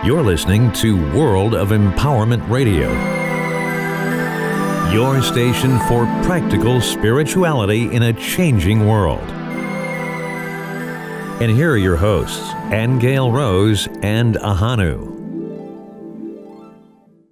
You're listening to World of Empowerment Radio, your station for practical spirituality in a changing world. And here are your hosts, Aingeal Rose and Ahonu.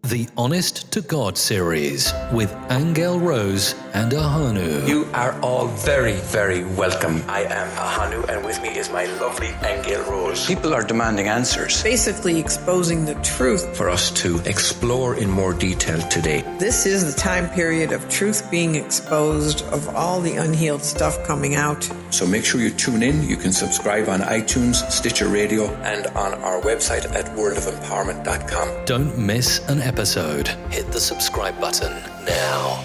The Honest to God series with Aingeal Rose and Ahonu. You are all very, very welcome. I am Ahonu, and with me is my lovely Aingeal Rose. People are demanding answers. Basically exposing the truth. For us to explore in more detail today. This is the time period of truth being exposed, of all the unhealed stuff coming out. So make sure you tune in. You can subscribe on iTunes, Stitcher Radio, and on our website at worldofempowerment.com. Don't miss an episode. Hit the subscribe button now.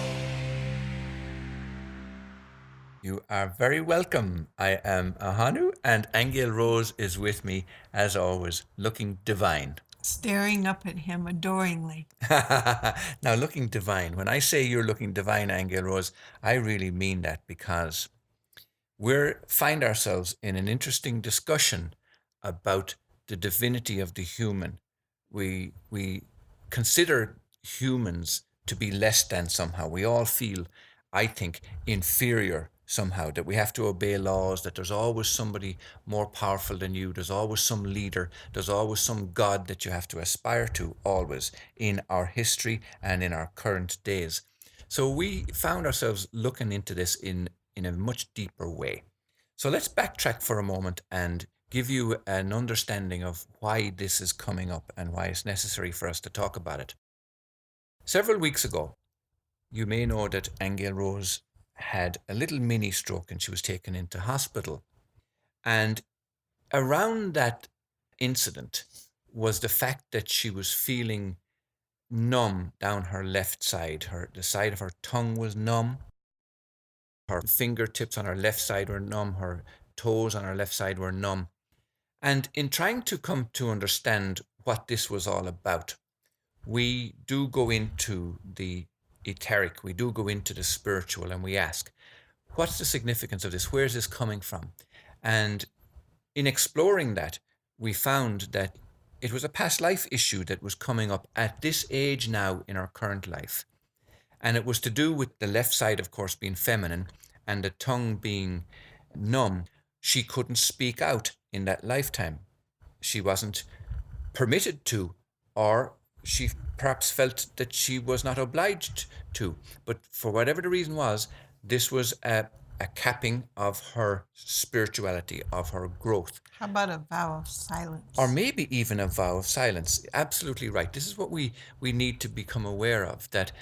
You are very welcome. I am Ahonu, and Aingeal Rose is with me, as always, looking divine. Staring up at him adoringly. Now, looking divine. When I say you're looking divine, Aingeal Rose, I really mean that, because we find ourselves in an interesting discussion about the divinity of the human. We consider humans to be less than somehow. We all feel, I think, inferior somehow, that we have to obey laws, that there's always somebody more powerful than you, there's always some leader, there's always some God that you have to aspire to, always, in our history and in our current days. So we found ourselves looking into this in a much deeper way. So let's backtrack for a moment and give you an understanding of why this is coming up and why it's necessary for us to talk about it. Several weeks ago, you may know that Aingeal Rose had a little mini stroke and she was taken into hospital. And around that incident was the fact that she was feeling numb down her left side. The side of her tongue was numb. Her fingertips on her left side were numb. Her toes on her left side were numb. And in trying to come to understand what this was all about, we do go into the etheric, we do go into the spiritual, and we ask, what's the significance of this? Where is this coming from? And in exploring that, we found that it was a past life issue that was coming up at this age now in our current life. And it was to do with the left side, of course, being feminine and the tongue being numb. She couldn't speak out in that lifetime. She wasn't permitted to, or she perhaps felt that she was not obliged to. But for whatever the reason was, this was a capping of her spirituality, of her growth. How about a vow of silence? Or maybe even a vow of silence. Absolutely right. This is what we need to become aware of, that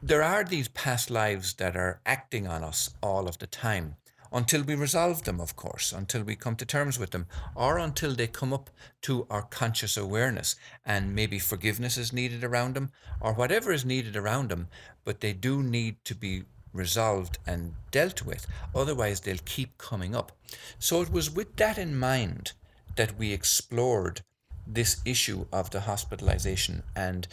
there are these past lives that are acting on us all of the time, until we resolve them, of course, until we come to terms with them, or until they come up to our conscious awareness, and maybe forgiveness is needed around them, or whatever is needed around them, but they do need to be resolved and dealt with, otherwise they'll keep coming up. So it was with that in mind that we explored this issue of the hospitalization and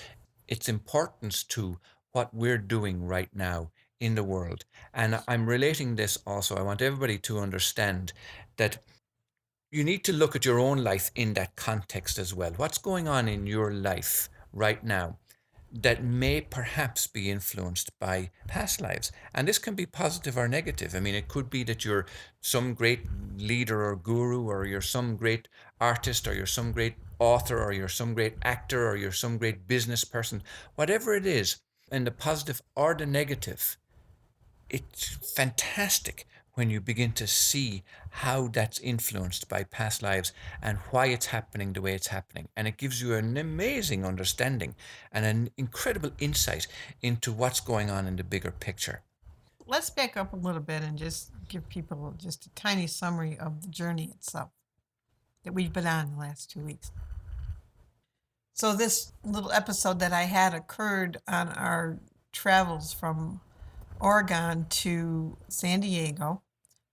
its importance to what we're doing right now in the world. And I'm relating this also, I want everybody to understand that you need to look at your own life in that context as well. What's going on in your life right now that may perhaps be influenced by past lives? And this can be positive or negative. I mean, it could be that you're some great leader or guru, or you're some great artist, or you're some great author, or you're some great actor, or you're some great business person. Whatever it is, in the positive or the negative, it's fantastic when you begin to see how that's influenced by past lives and why it's happening the way it's happening. And it gives you an amazing understanding and an incredible insight into what's going on in the bigger picture. Let's back up a little bit and just give people just a tiny summary of the journey itself that we've been on the last 2 weeks. So this little episode that I had occurred on our travels from Oregon to San Diego.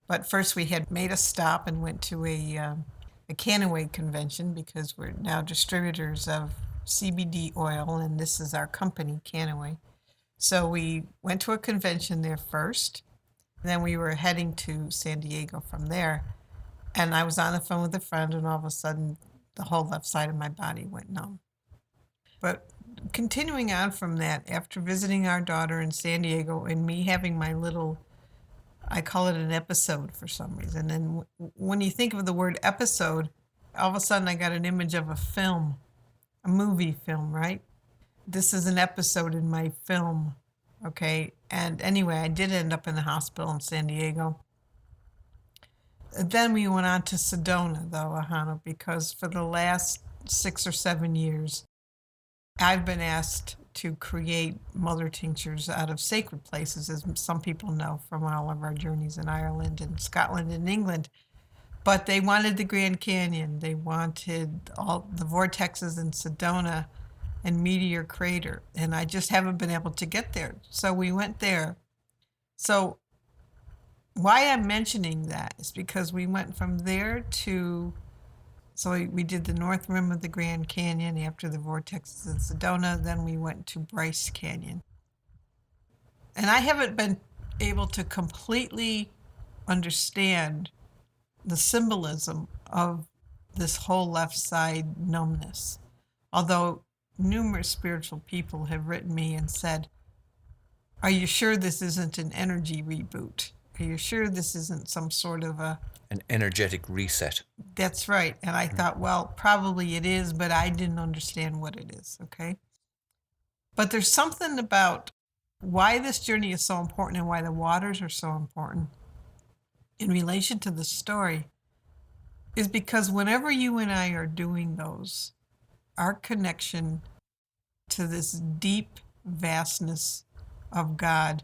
But first we had made a stop and went to a Canaway convention, because we're now distributors of CBD oil, and this is our company, Canaway. So we went to a convention there first, and then we were heading to San Diego from there. And I was on the phone with a friend, and all of a sudden the whole left side of my body went numb. But continuing on from that, after visiting our daughter in San Diego and me having my little, I call it an episode for some reason. And when you think of the word episode, all of a sudden I got an image of a film, a movie film, right? This is an episode in my film, okay? And anyway, I did end up in the hospital in San Diego. Then we went on to Sedona, though, Ahonu, because for the last 6 or 7 years, I've been asked to create mother tinctures out of sacred places, as some people know from all of our journeys in Ireland and Scotland and England. But they wanted the Grand Canyon. They wanted all the vortexes in Sedona and Meteor crater. And I just haven't been able to get there. So we went there. So why I'm mentioning that is because we went from there to, so we did the north rim of the Grand Canyon after the vortexes in Sedona. Then we went to Bryce Canyon. And I haven't been able to completely understand the symbolism of this whole left side numbness. Although numerous spiritual people have written me and said, are you sure this isn't an energy reboot? Are you sure this isn't some sort of an energetic reset? That's right. And I thought, well, probably it is, but I didn't understand what it is, okay? But there's something about why this journey is so important and why the waters are so important in relation to the story is because whenever you and I are doing those, our connection to this deep vastness of God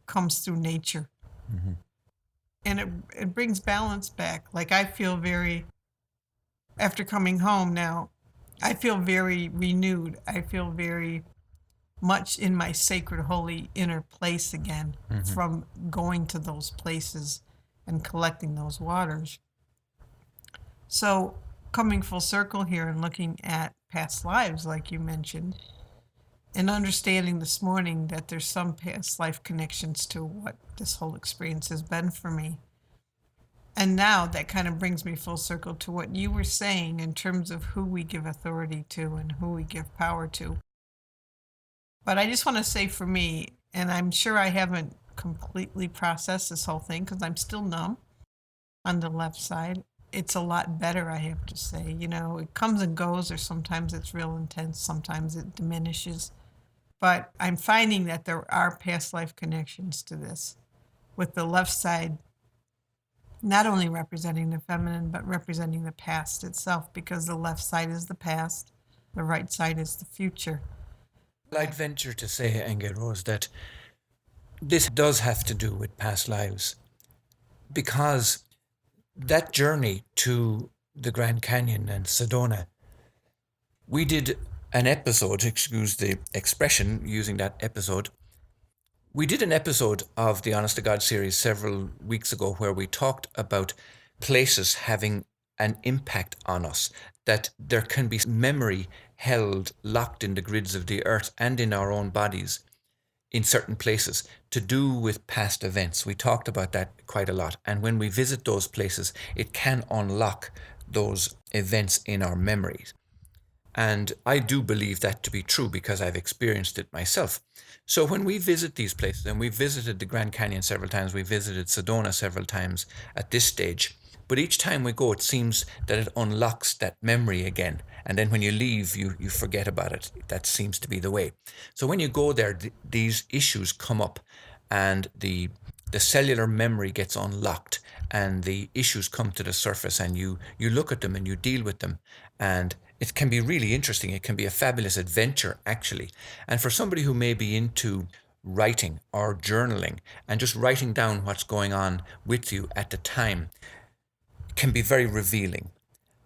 comes through nature. Mm-hmm. And it brings balance back. Like I feel after coming home now, I feel very renewed. I feel very much in my sacred, holy inner place again from going to those places and collecting those waters. So coming full circle here and looking at past lives, like you mentioned, and understanding this morning that there's some past life connections to what this whole experience has been for me. And now that kind of brings me full circle to what you were saying in terms of who we give authority to and who we give power to. But I just want to say for me, and I'm sure I haven't completely processed this whole thing because I'm still numb on the left side. It's a lot better, I have to say. You know, it comes and goes, or sometimes it's real intense, sometimes it diminishes. But I'm finding that there are past life connections to this, with the left side not only representing the feminine, but representing the past itself, because the left side is the past, the right side is the future. I'd venture to say, Aingeal Rose, that this does have to do with past lives, because that journey to the Grand Canyon and Sedona, we did an episode, excuse the expression, using that episode. We did an episode of the Honest to God series several weeks ago where we talked about places having an impact on us, that there can be memory held locked in the grids of the earth and in our own bodies in certain places to do with past events. We talked about that quite a lot. And when we visit those places, it can unlock those events in our memories. And I do believe that to be true because I've experienced it myself. So when we visit these places, and we've visited the Grand Canyon several times, we visited Sedona several times at this stage, but each time we go, it seems that it unlocks that memory again. And then when you leave, you forget about it. That seems to be the way. So when you go there, these issues come up and the cellular memory gets unlocked and the issues come to the surface and you look at them and you deal with them. And it can be really interesting. It can be a fabulous adventure, actually. And for somebody who may be into writing or journaling and just writing down what's going on with you at the time, can be very revealing.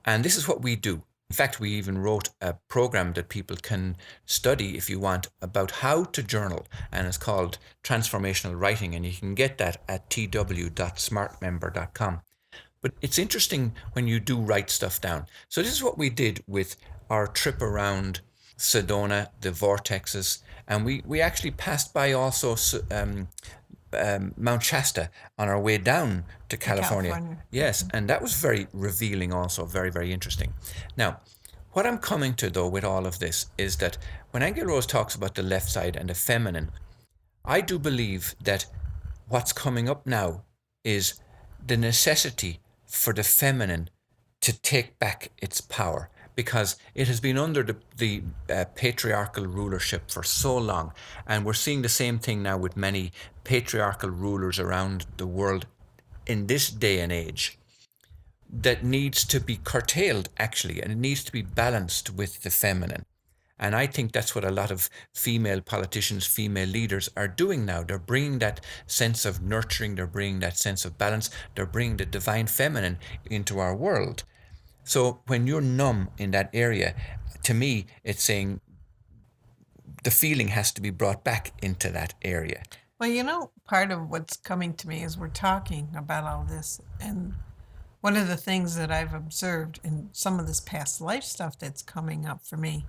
And this is what we do. In fact, we even wrote a program that people can study if you want about how to journal, and it's called Transformational Writing, and you can get that at tw.smartmember.com. But it's interesting when you do write stuff down. So this is what we did with our trip around Sedona, the vortexes, and we actually passed by also Mount Shasta on our way down to California. Yes, and that was very revealing also, very, very interesting. Now, what I'm coming to, though, with all of this is that when Aingeal Rose talks about the left side and the feminine, I do believe that what's coming up now is the necessity for the feminine to take back its power, because it has been under the patriarchal rulership for so long. And we're seeing the same thing now with many patriarchal rulers around the world in this day and age, that needs to be curtailed, actually, and it needs to be balanced with the feminine. And I think that's what a lot of female politicians, female leaders are doing now. They're bringing that sense of nurturing, they're bringing that sense of balance, they're bringing the divine feminine into our world. So when you're numb in that area, to me, it's saying the feeling has to be brought back into that area. Well, part of what's coming to me as we're talking about all this, and one of the things that I've observed in some of this past life stuff that's coming up for me,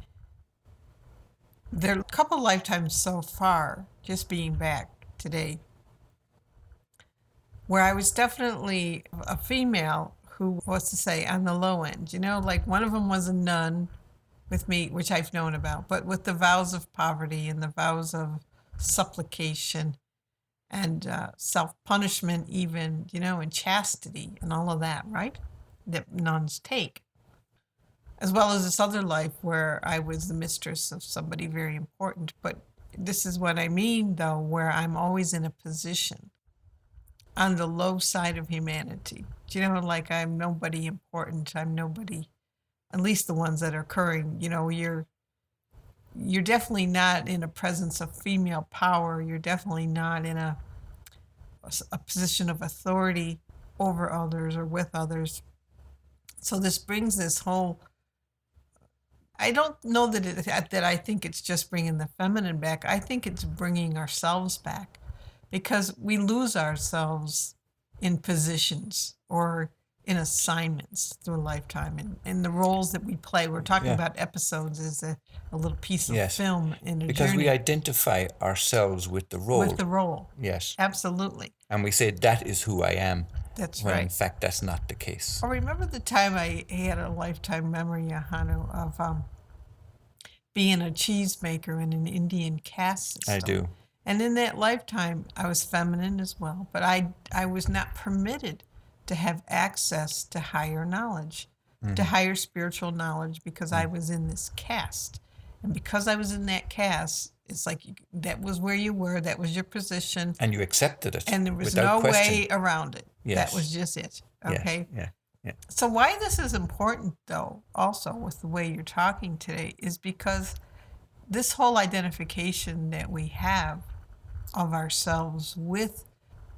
there are a couple lifetimes so far, just being back today, where I was definitely a female who was, to say, on the low end. Like one of them was a nun with me, which I've known about, but with the vows of poverty and the vows of supplication and self-punishment even, and chastity and all of that, right? That nuns take. As well as this other life where I was the mistress of somebody very important. But this is what I mean, though, where I'm always in a position on the low side of humanity. Like I'm nobody important. I'm nobody, at least the ones that are occurring. You're definitely not in a presence of female power. You're definitely not in a position of authority over others or with others. So this brings this whole, I don't know that I think it's just bringing the feminine back. I think it's bringing ourselves back, because we lose ourselves in positions or in assignments through a lifetime, and the roles that we play. We're talking about episodes as a little piece of film in a because journey. we identify ourselves with the role. With the role. Yes. Absolutely. And we say, that is who I am. That's when right. in fact, that's not the case. I remember the time I had a lifetime memory, Ahonu, of being a cheesemaker in an Indian caste system. I do. And in that lifetime, I was feminine as well, but I was not permitted to have access to higher knowledge, to higher spiritual knowledge, because I was in this caste. And because I was in that caste, it's like that was where you were, that was your position. And you accepted it. And there was without no question. way around it. Yes. That was just it. Okay? Yes. Yeah. So why this is important, though, also with the way you're talking today, is because this whole identification that we have of ourselves with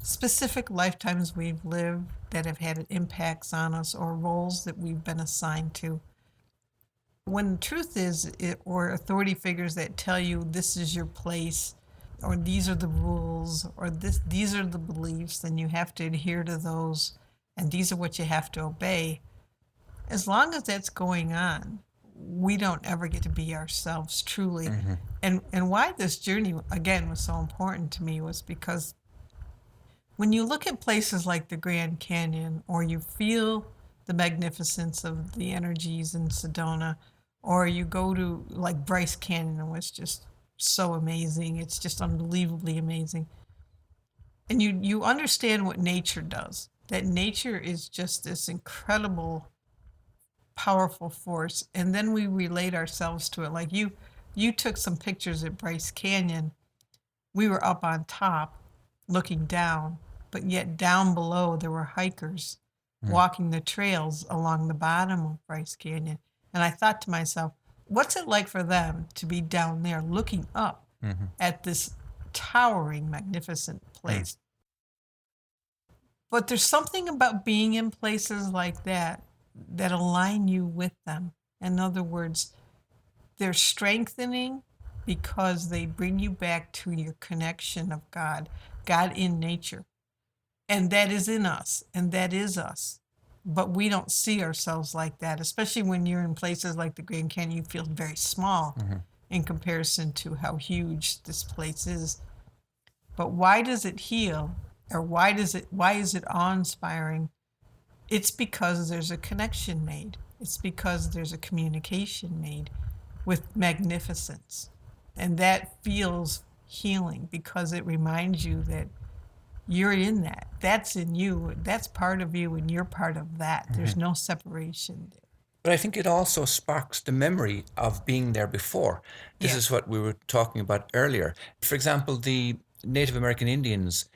specific lifetimes we've lived that have had impacts on us, or roles that we've been assigned to. When the truth is, or authority figures that tell you this is your place, or these are the rules, or these are the beliefs, then you have to adhere to those, and these are what you have to obey. As long as that's going on, we don't ever get to be ourselves truly. And why this journey, again, was so important to me was because when you look at places like the Grand Canyon, or you feel the magnificence of the energies in Sedona, or you go to like Bryce Canyon, which is just so amazing. It's just unbelievably amazing. And you understand what nature does, that nature is just this incredible, powerful force. And then we relate ourselves to it. Like you took some pictures at Bryce Canyon. We were up on top looking down, but yet down below there were hikers walking the trails along the bottom of Bryce Canyon. And I thought to myself, what's it like for them to be down there looking up at this towering, magnificent place? But there's something about being in places like that align you with them. In other words, they're strengthening because they bring you back to your connection of God in nature. And that is in us, and that is us. But we don't see ourselves like that, especially when you're in places like the Grand Canyon. You feel very small in comparison to how huge this place is. But why does it heal? Or why is it awe-inspiring? It's because there's a connection made. It's because there's a communication made with magnificence. And that feels healing because it reminds you that you're in that. That's in you. That's part of you, and you're part of that. There's no separation there. But I think it also sparks the memory of being there before. This is what we were talking about earlier. For example, the Native American Indians,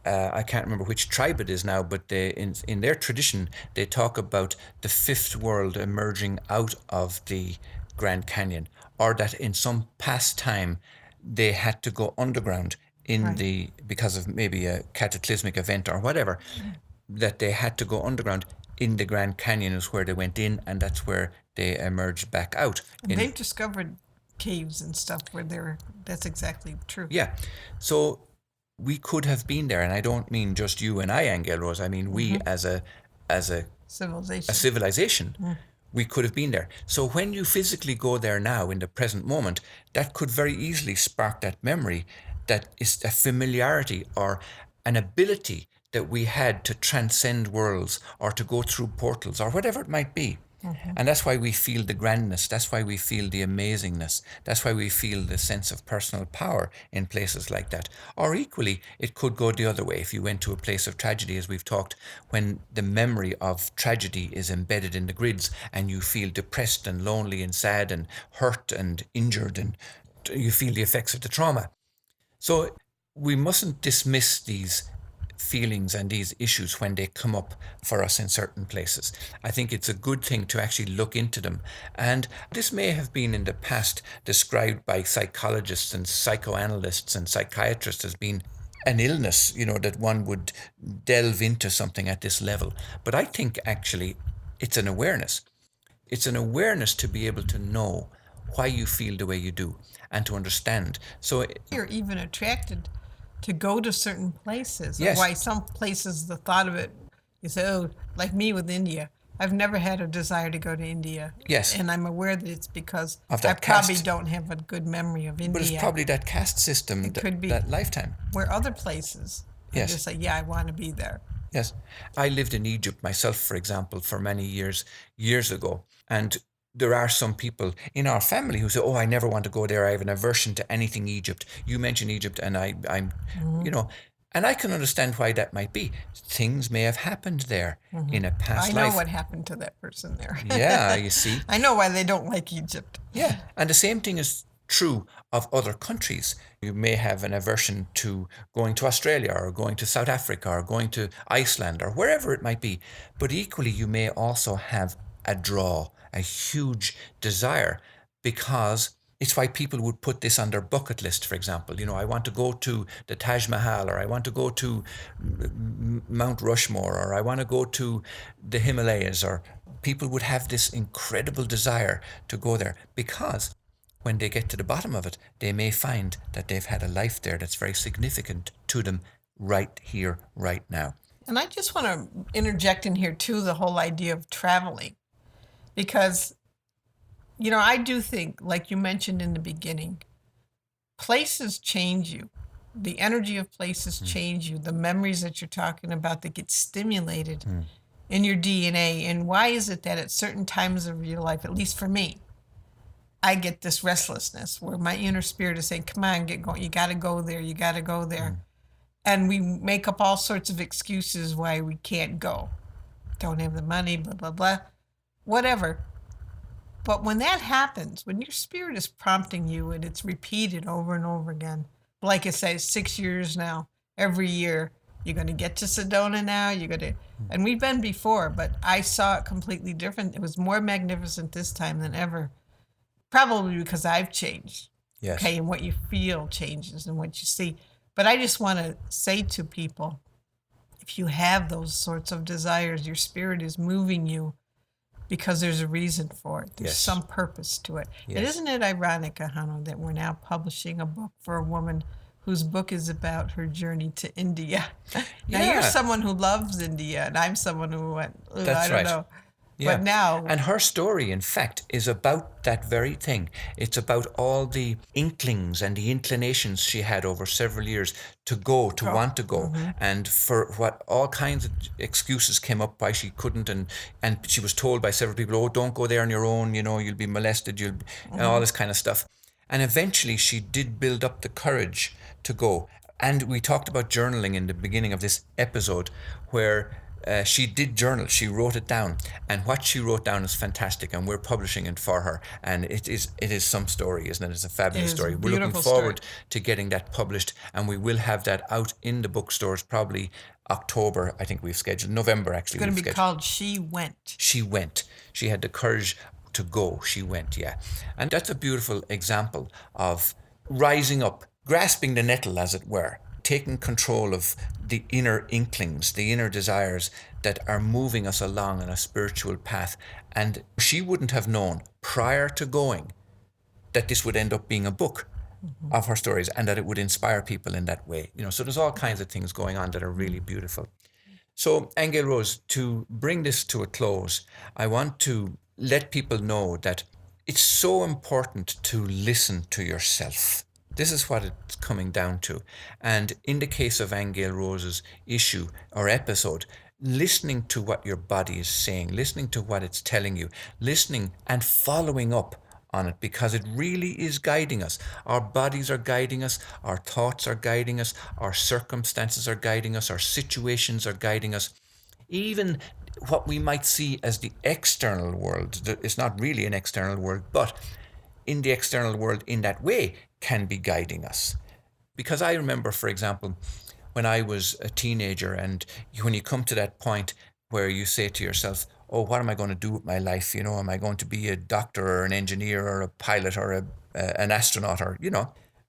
I can't remember which tribe it is now, but in their tradition, they talk about the fifth world emerging out of the Grand Canyon, or that in some past time they had to go underground because of maybe a cataclysmic event or whatever, that they had to go underground in the Grand Canyon is where they went in, and that's where they emerged back out. And they've discovered caves and stuff where that's exactly true. Yeah. So we could have been there, and I don't mean just you and I, Aingeal Rose. I mean we as a civilization. We could have been there. So when you physically go there now in the present moment, that could very easily spark that memory, that is a familiarity or an ability that we had to transcend worlds or to go through portals or whatever it might be. And that's why we feel the grandness. That's why we feel the amazingness. That's why we feel the sense of personal power in places like that. Or equally, it could go the other way. If you went to a place of tragedy, as we've talked, when the memory of tragedy is embedded in the grids and you feel depressed and lonely and sad and hurt and injured, and you feel the effects of the trauma. So we mustn't dismiss these feelings and these issues when they come up for us in certain places. I think it's a good thing to actually look into them. And this may have been in the past described by psychologists and psychoanalysts and psychiatrists as being an illness, that one would delve into something at this level. But I think actually it's an awareness. It's an awareness to be able to know why you feel the way you do and to understand. So you're even attracted to go to certain places. Yes. Why some places, the thought of it, you say, like me with India. I've never had a desire to go to India. Yes. And I'm aware that it's because of I that probably caste. Don't have a good memory of India. But it's probably that caste system, could be that lifetime. Where other places, yes. I just say, I want to be there. Yes. I lived in Egypt myself, for example, for many years ago. And there are some people in our family who say, I never want to go there. I have an aversion to anything Egypt. You mention Egypt and I'm and I can understand why that might be. Things may have happened there in a past life. I know what happened to that person there. Yeah, you see. I know why they don't like Egypt. Yeah, and the same thing is true of other countries. You may have an aversion to going to Australia or going to South Africa or going to Iceland or wherever it might be. But equally, you may also have a draw, a huge desire, because it's why people would put this on their bucket list, for example. I want to go to the Taj Mahal, or I want to go to Mount Rushmore, or I want to go to the Himalayas, or people would have this incredible desire to go there because when they get to the bottom of it, they may find that they've had a life there that's very significant to them right here, right now. And I just want to interject in here, too, the whole idea of traveling. Because, I do think, like you mentioned in the beginning, places change you. The energy of places change you. The memories that you're talking about that get stimulated in your DNA. And why is it that at certain times of your life, at least for me, I get this restlessness where my inner spirit is saying, come on, get going. You got to go there. You got to go there. And we make up all sorts of excuses why we can't go. Don't have the money, blah, blah, blah. Whatever. But when that happens, when your spirit is prompting you and it's repeated over and over again, like I say, 6 years now, every year, you're going to get to Sedona now, and we've been before, but I saw it completely different. It was more magnificent this time than ever, probably because I've changed. Yes. Okay, and what you feel changes and what you see. But I just want to say to people, if you have those sorts of desires, your spirit is moving you because there's a reason for it. There's some purpose to it. Yes. And isn't it ironic, Ahonu, that we're now publishing a book for a woman whose book is about her journey to India? Now, you're someone who loves India, and I'm someone who went, I don't know. Yeah. But now, And her story, in fact, is about that very thing. It's about all the inklings and the inclinations she had over several years to go, to want to go. And for what all kinds of excuses came up why she couldn't. And she was told by several people, oh, don't go there on your own, you'll be molested, and all this kind of stuff. And eventually she did build up the courage to go. And we talked about journaling in the beginning of this episode, where she did journal. She wrote it down, and what she wrote down is fantastic, and we're publishing it for her. And it is some story, isn't it? It's a fabulous story. We're looking forward to getting that published, and we will have that out in the bookstores probably October. I think we've scheduled November. Actually, it's going to be called She Went. She went. She had the courage to go. She went. Yeah, and that's a beautiful example of rising up, grasping the nettle, as it were, taking control of the inner inklings, the inner desires that are moving us along on a spiritual path. And she wouldn't have known prior to going that this would end up being a book of her stories, and that it would inspire people in that way. So there's all kinds of things going on that are really beautiful. So, Aingeal Rose, to bring this to a close, I want to let people know that it's so important to listen to yourself. This is what it's coming down to. And in the case of Aingeal Rose's issue or episode, listening to what your body is saying, listening to what it's telling you, listening and following up on it, because it really is guiding us. Our bodies are guiding us, our thoughts are guiding us, our circumstances are guiding us, our situations are guiding us. Even what we might see as the external world, it's not really an external world, but in the external world in that way can be guiding us. Because I remember, for example, when I was a teenager, and when you come to that point where you say to yourself, oh, what am I going to do with my life? Am I going to be a doctor or an engineer or a pilot or an astronaut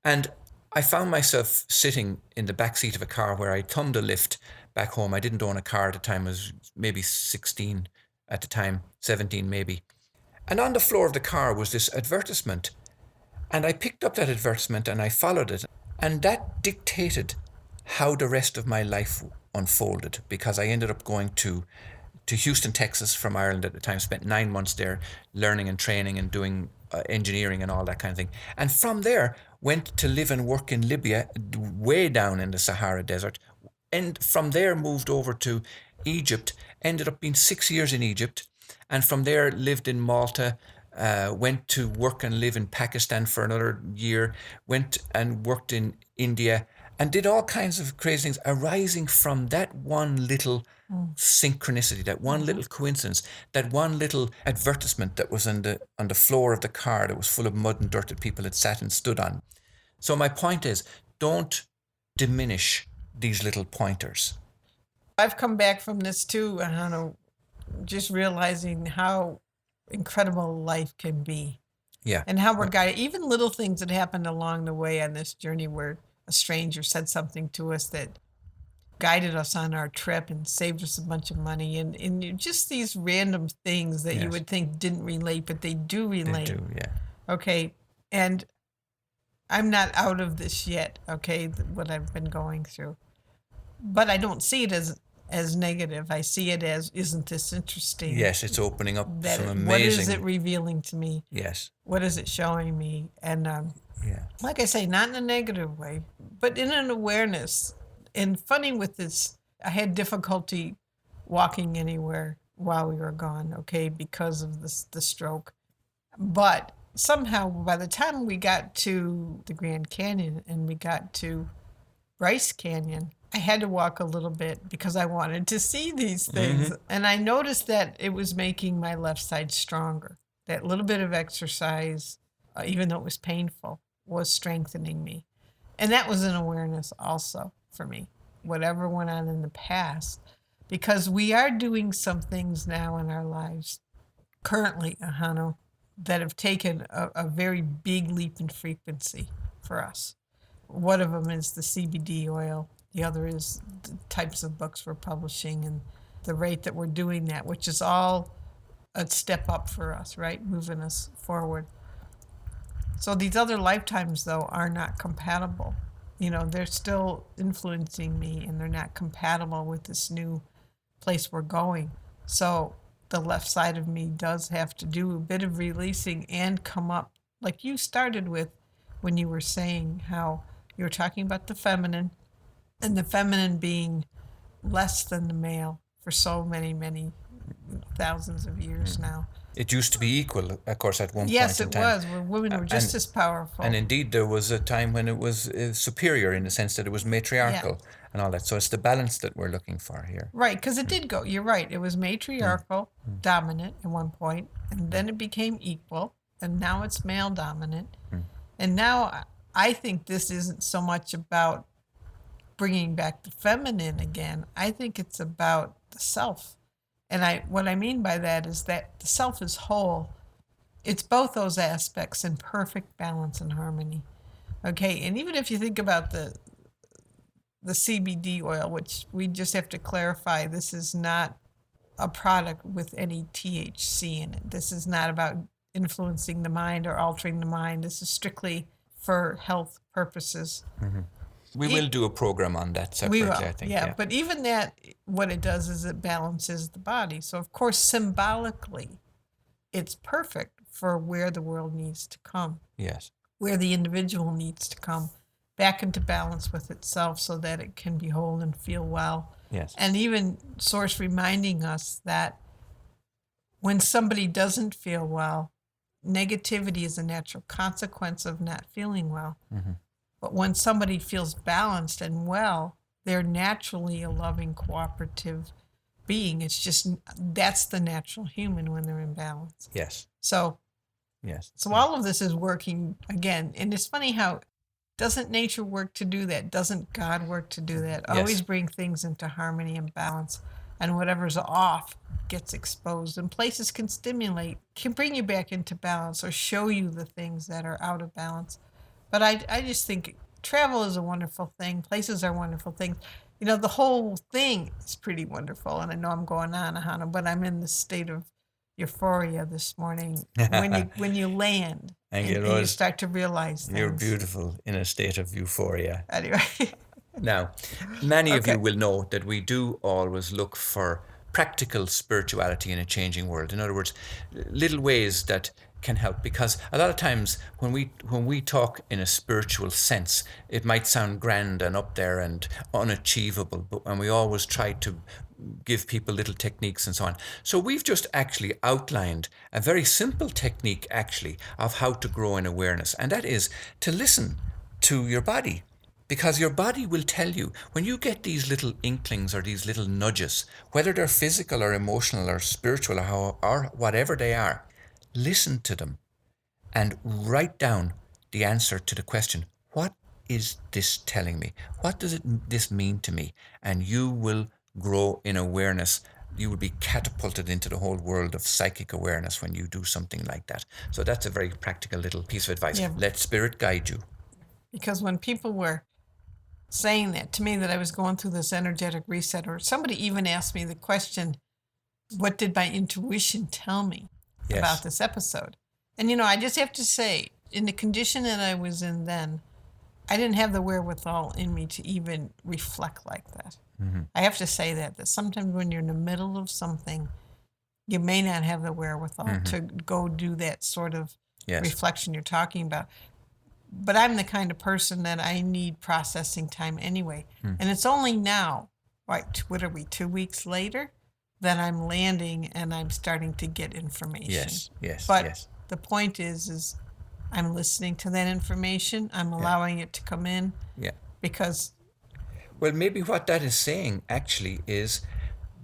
And I found myself sitting in the back seat of a car where I thumbed a lift back home. I didn't own a car at the time. I was maybe 16 at the time, 17 maybe. And on the floor of the car was this advertisement. And I picked up that advertisement and I followed it. And that dictated how the rest of my life unfolded, because I ended up going to Houston, Texas from Ireland at the time, spent 9 months there learning and training and doing engineering and all that kind of thing. And from there, went to live and work in Libya, way down in the Sahara Desert. And from there, moved over to Egypt, ended up being 6 years in Egypt. And from there, lived in Malta, went to work and live in Pakistan for another year, went and worked in India, and did all kinds of crazy things arising from that one little synchronicity, that one little coincidence, that one little advertisement that was on the floor of the car that was full of mud and dirt that people had sat and stood on. So my point is, don't diminish these little pointers. I've come back from this too, Ahonu, just realizing how incredible life can be. Yeah. And how we're guided. Even little things that happened along the way on this journey, where a stranger said something to us that guided us on our trip and saved us a bunch of money, and just these random things that you would think didn't relate, but they do relate. They do, yeah. Okay. And I'm not out of this yet, okay, what I've been going through. But I don't see it as negative. I see it as, isn't this interesting? Yes, it's opening up some amazing... What is it revealing to me? Yes. What is it showing me? And like I say, not in a negative way, but in an awareness. And funny with this, I had difficulty walking anywhere while we were gone, okay, because of the stroke. But somehow, by the time we got to the Grand Canyon and we got to Bryce Canyon, I had to walk a little bit because I wanted to see these things. And I noticed that it was making my left side stronger. That little bit of exercise, even though it was painful, was strengthening me. And that was an awareness also for me, whatever went on in the past, because we are doing some things now in our lives currently, Ahonu, that have taken a very big leap in frequency for us. One of them is the CBD oil. The other is the types of books we're publishing and the rate that we're doing that, which is all a step up for us, right? Moving us forward. So these other lifetimes, though, are not compatible. They're still influencing me, and they're not compatible with this new place we're going. So the left side of me does have to do a bit of releasing and come up, like you started with when you were saying how you were talking about the feminine, and the feminine being less than the male for so many, many thousands of years now. It used to be equal, of course, at one Yes, point in it time. was, where women were just And- as powerful. And indeed, there was a time when it was superior in the sense that it was matriarchal and all that. So it's the balance that we're looking for here. Right, because it did go, you're right, it was matriarchal, dominant at one point, and then it became equal, and now it's male dominant. And now I think this isn't so much about bringing back the feminine again. I think it's about the self. And what I mean by that is that the self is whole. It's both those aspects in perfect balance and harmony. Okay, and even if you think about the CBD oil, which we just have to clarify, this is not a product with any THC in it. This is not about influencing the mind or altering the mind. This is strictly for health purposes. We will do a program on that separately, We will, I think. yeah. But even that, what it does is it balances the body. So, of course, symbolically, it's perfect for where the world needs to come, Yes. where the individual needs to come back into balance with itself so that it can be whole and feel well. Yes. And even Source reminding us that when somebody doesn't feel well, negativity is a natural consequence of not feeling well. But when somebody feels balanced and well, they're naturally a loving, cooperative being. It's just, that's the natural human when they're in balance. Yes. So Yes. all of this is working again. And it's funny how, doesn't nature work to do that? Doesn't God work to do that? Yes. Always bring things into harmony and balance. And whatever's off gets exposed. And places can stimulate, can bring you back into balance or show you the things that are out of balance. But I just think travel is a wonderful thing. Places are wonderful things. You know, the whole thing is pretty wonderful. And I know I'm going on, Ahonu, but I'm in the state of euphoria this morning when you land and you start to realize things. You're beautiful in a state of euphoria. Anyway. Now, many of you will know that we do always look for practical spirituality in a changing world. In other words, little ways that can help, because a lot of times when we talk in a spiritual sense, it might sound grand and up there and unachievable, and we always try to give people little techniques and so on. So we've just actually outlined a very simple technique actually of how to grow in awareness, and that is to listen to your body. Because your body will tell you, when you get these little inklings or these little nudges, whether they're physical or emotional or spiritual or whatever they are, listen to them and write down the answer to the question, what is this telling me? What does this mean to me? And you will grow in awareness. You will be catapulted into the whole world of psychic awareness when you do something like that. So that's a very practical little piece of advice. Yeah. Let spirit guide you. Because when people were saying that to me, that I was going through this energetic reset, or somebody even asked me the question, what did my intuition tell me about this episode? And, you know, I just have to say, in the condition that I was in then, I didn't have the wherewithal in me to even reflect like that. I have to say that sometimes when you're in the middle of something, you may not have the wherewithal to go do that sort of reflection you're talking about. But I'm the kind of person that I need processing time anyway. And it's only now, right, what are we, 2 weeks later, that I'm landing and I'm starting to get information. But the point is I'm listening to that information. I'm allowing it to come in. Because... Well, maybe what that is saying actually is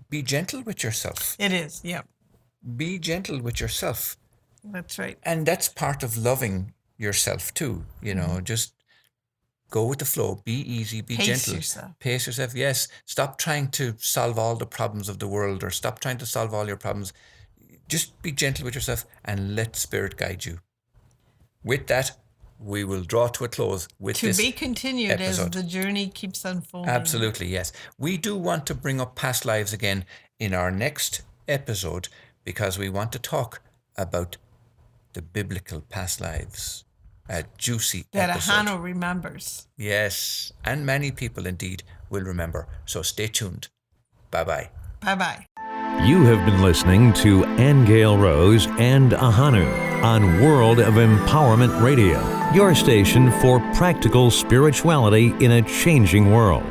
be gentle with yourself. It is, yeah. Be gentle with yourself. That's right. And that's part of loving yourself too. You know, just go with the flow. Be easy, be gentle. Pace yourself, yes. Stop trying to solve all the problems of the world, or stop trying to solve all your problems. Just be gentle with yourself and let spirit guide you. With that, we will draw to a close with this to be continued episode. As the journey keeps unfolding. Absolutely, yes. We do want to bring up past lives again in our next episode, because we want to talk about the biblical past lives. A juicy that episode. Ahonu remembers. Yes, and many people indeed will remember. So stay tuned. Bye-bye. Bye-bye. You have been listening to Aingeal Rose and Ahonu on World of Empowerment Radio, your station for practical spirituality in a changing world.